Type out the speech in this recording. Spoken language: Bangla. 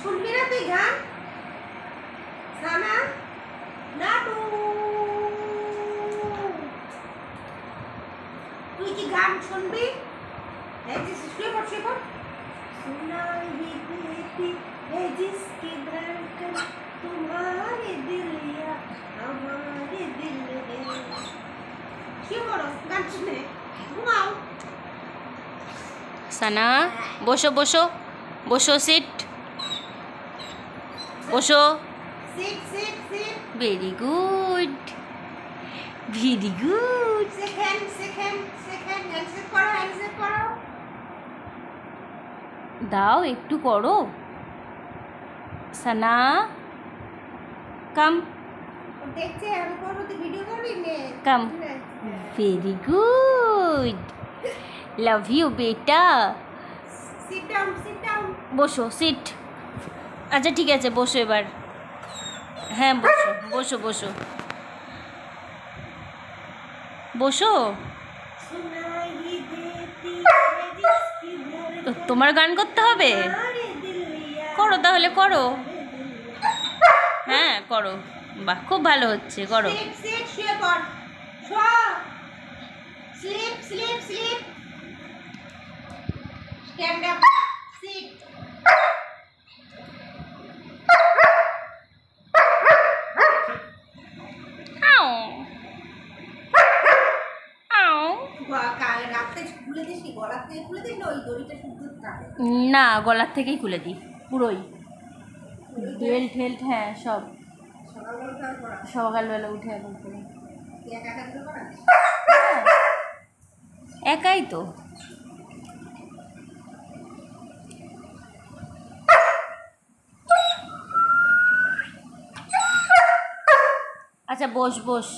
শুনবি না তুই গান? সানা নাটু, তুই কি গান শুনবি? শুয়ে পড়, শুয়ে পড়। सुनाई देती है जिसकी धड़कन तुम्हारे दिल या हमारे दिल है। क्यों बोलो गान सुने घुमाओ। সানা বসো বসো বসো, সিট বসো। Sit sit sit. Very good, very good. Second second second handshake করো, হ্যান্ডশেক করো। দাও একটু করো। সানা কাম দেখছে আমি করবো, তুই ভিডিও করবি নে। কাম, ভেরি গুড, লাভ ইউ বেটা। Sit down, sit down. বসো, সিট। আচ্ছা ঠিক আছে, বসো এবার। হ্যাঁ বসো বসো বসো বসো। सुनाई देती है जिसकी তো धड़कन তোমার গান করতে হবে? तुम्हारे दिल या করো তাহলে, করো। হ্যাঁ করো, বাহ খুব ভালো হচ্ছে, করো। সিট সিট শুয়ে পড়, শো। Sleep sleep sleep. Stand up, sit. আও আও। রাত্রে খুলে দিস কি? গলা থেকে খুলে দিস না ওই দড়িটা শুদ্ধ থাকে? না, গলার থেকেই খুলে দিই পুরোই, বেল্ট হেল্ট, হ্যাঁ সব। সকালবেলা তার করা সকালবেলা উঠে এখন করি। তুই একা একা করে করা? একাই তো। আচ্ছা বস বস।